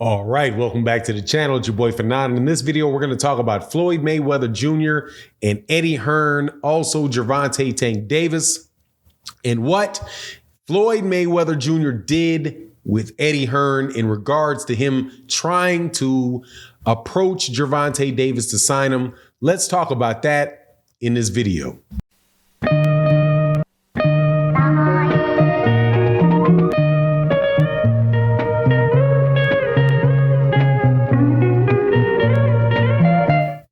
All right, welcome back to the channel. It's your boy Fanon. In this video, we're going to talk about Floyd Mayweather Jr. and Eddie Hearn, also Gervonta Tank Davis, and what Floyd Mayweather Jr. did with Eddie Hearn in regards to him trying to approach Gervonta Davis to sign him. Let's talk about that in this video.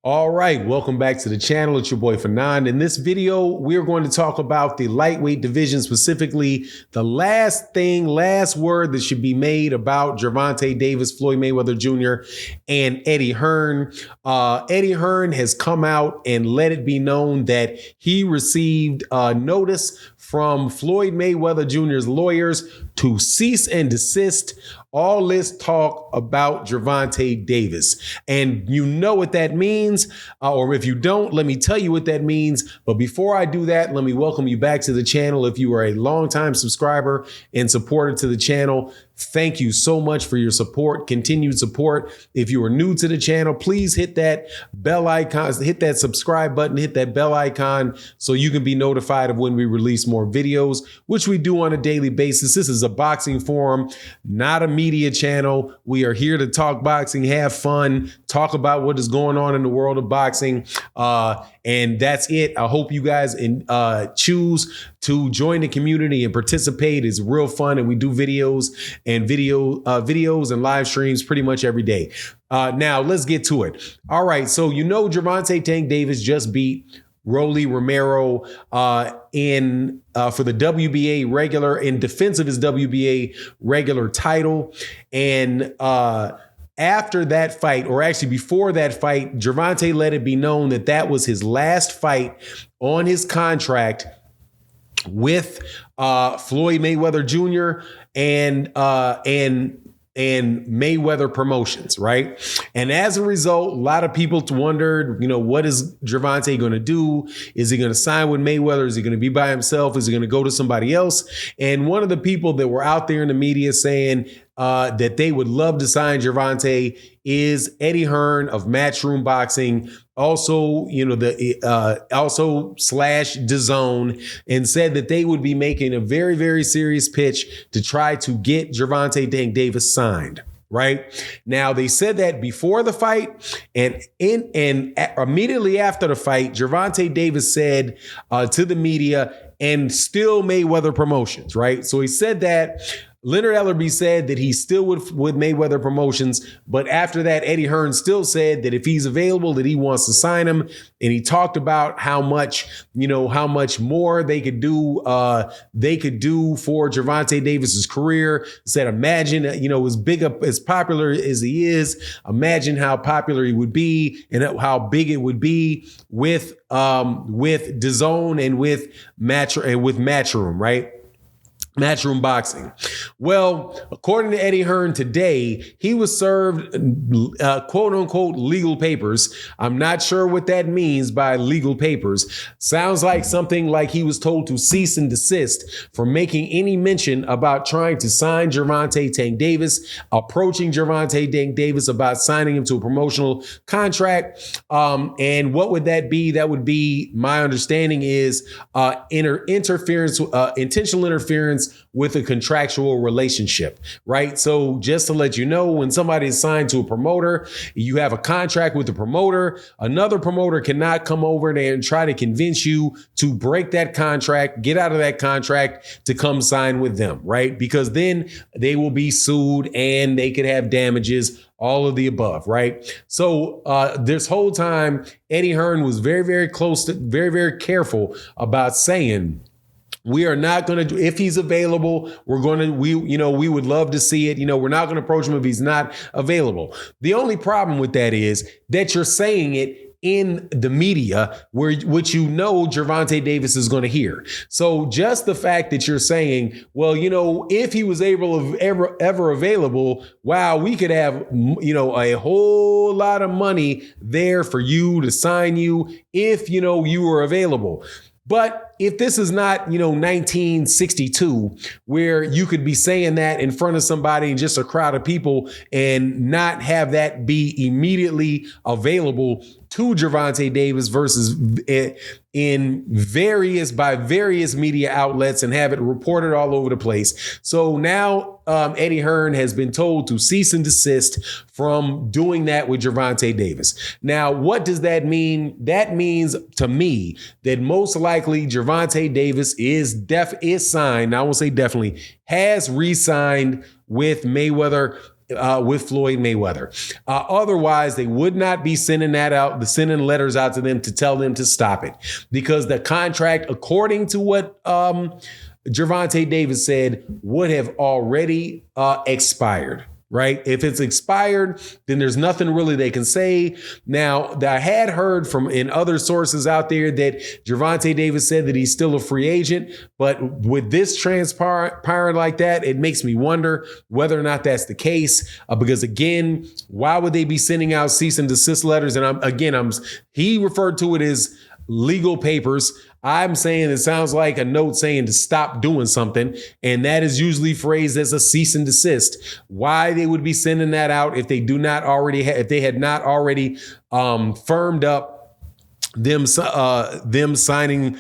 All right, welcome back to the channel. It's your boy Fanon. In this video, we're going to talk about the lightweight division, specifically the last word that should be made about Gervonta Davis, Floyd Mayweather Jr., and Eddie Hearn. Eddie Hearn has come out and let it be known that he received notice from Floyd Mayweather Jr.'s lawyers to cease and desist all this talk about Gervonta Davis. And you know what that means, or if you don't, let me tell you what that means. But before I do that, let me welcome you back to the channel. If you are a longtime subscriber and supporter to the channel, thank you so much for your support, continued support. If you are new to the channel, please hit that bell icon, hit that subscribe button, hit that bell icon so you can be notified of when we release more videos, which we do on a daily basis. This is a boxing forum, not a media channel. We are here to talk boxing, have fun, talk about what is going on in the world of boxing. And that's it. I hope you guys choose to join the community and participate. It's real fun, and we do videos and live streams pretty much every day. Now let's get to it. All right, so you know Gervonta Tank Davis just beat Rolly Romero for the WBA regular, in defense of his WBA regular title. And after that fight, or actually before that fight, Gervonta let it be known that that was his last fight on his contract with Floyd Mayweather Jr. and Mayweather Promotions, right? And as a result, a lot of people wondered, what is Gervonta going to do? Is he going to sign with Mayweather? Is he going to be by himself? Is he going to go to somebody else? And one of the people that were out there in the media saying that they would love to sign Gervonta is Eddie Hearn of MATCHROOM Boxing, also, also slash DAZN, and said that they would be making a very, very serious pitch to try to get Gervonta Tank Davis signed. Right now, they said that before the fight, and immediately after the fight, Gervonta Davis said to the media, and still Mayweather Promotions. Right, so he said that. Leonard Ellerby said that he's still with Mayweather Promotions, but after that, Eddie Hearn still said that if he's available, that he wants to sign him. And he talked about how much more they could do for Gervonta Davis's career. Said, imagine, as popular as he is, imagine how popular he would be and how big it would be with DAZN and with MATCHROOM, right? MATCHROOM Boxing. Well, according to Eddie Hearn today, he was served quote unquote legal papers. I'm not sure what that means by legal papers. Sounds like something like he was told to cease and desist from making any mention about trying to sign Gervonta Tank Davis, approaching Gervonta Tank Davis about signing him to a promotional contract. And what would that be? That would be, my understanding is intentional interference with a contractual relationship, right? So just to let you know, when somebody is signed to a promoter, you have a contract with the promoter. Another promoter cannot come over there and try to convince you to break that contract, get out of that contract to come sign with them, right? Because then they will be sued and they could have damages, all of the above, right? So this whole time, Eddie Hearn was very, very very, very careful about saying, we are not going to do, if he's available, we would love to see it. We're not going to approach him if he's not available. The only problem with that is that you're saying it in the media, which Gervonta Davis is going to hear. So just the fact that you're saying, well, if he was ever available, wow, we could have, a whole lot of money there for you to sign you if, you were available. But if this is not, 1962, where you could be saying that in front of somebody and just a crowd of people and not have that be immediately available to Gervonta Davis versus by various media outlets and have it reported all over the place. So now Eddie Hearn has been told to cease and desist from doing that with Gervonta Davis. Now, what does that mean? That means to me that most likely Gervonta Davis is signed. I won't say definitely, has re-signed with Mayweather. With Floyd Mayweather. Otherwise, they would not be sending letters out to them to tell them to stop it, because the contract, according to what Gervonta Davis said, would have already expired. Right? If it's expired, then there's nothing really they can say. Now, I had heard from in other sources out there that Gervonta Davis said that he's still a free agent, but with this transpiring like that, it makes me wonder whether or not that's the case. Because again, why would they be sending out cease and desist letters? And he referred to it as legal papers. I'm saying it sounds like a note saying to stop doing something, and that is usually phrased as a cease and desist. Why they would be sending that out if they do not already if they had not already firmed up them signing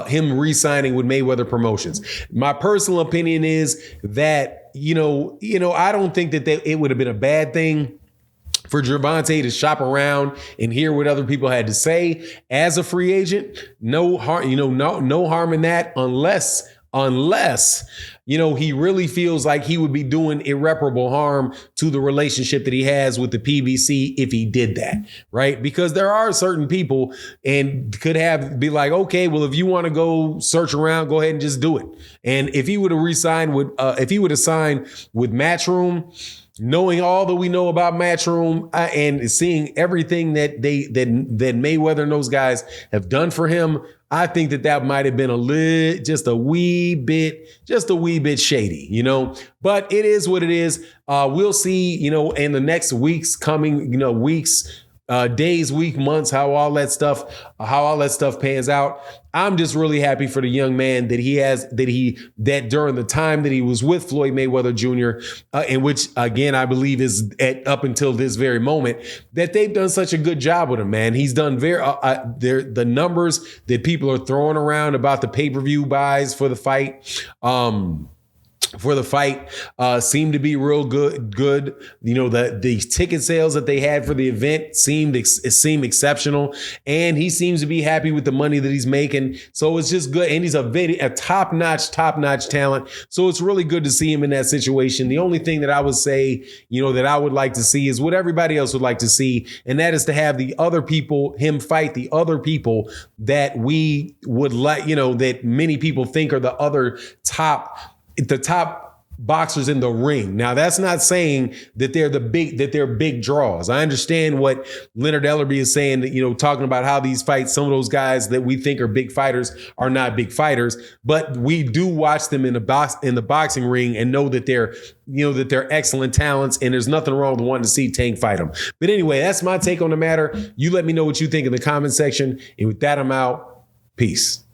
him re-signing with Mayweather Promotions. My personal opinion is that I don't think that it would have been a bad thing for Gervonta to shop around and hear what other people had to say as a free agent. No harm, no harm in that, unless he really feels like he would be doing irreparable harm to the relationship that he has with the PBC if he did that, right? Because there are certain people and be like, okay, well, if you want to go search around, go ahead and just do it. And if he would have signed with MATCHROOM, knowing all that we know about MATCHROOM and seeing everything that Mayweather and those guys have done for him, I think that might have been just a wee bit shady, But it is what it is. We'll see, in the next weeks coming, days, months, how all that stuff pans out. I'm just really happy for the young man that during the time that he was with Floyd Mayweather Jr., in which again I believe is up until this very moment, that they've done such a good job with him. Man, he's done the numbers that people are throwing around about the pay-per-view buys for the fight. Seemed to be real good. The ticket sales that they had for the event seemed exceptional, and he seems to be happy with the money that he's making. So it's just good, and he's a top-notch talent. So it's really good to see him in that situation. The only thing that I would say, that I would like to see is what everybody else would like to see, and that is to have him fight the other people that we would like, that many people think are the top boxers in the ring. Now, that's not saying that they're big draws. I understand what Leonard Ellerby is saying, talking about how these fights, some of those guys that we think are big fighters are not big fighters, but we do watch them in the boxing ring and know that they're excellent talents, and there's nothing wrong with wanting to see Tank fight them. But anyway, that's my take on the matter. You let me know what you think in the comment section. And with that, I'm out. Peace.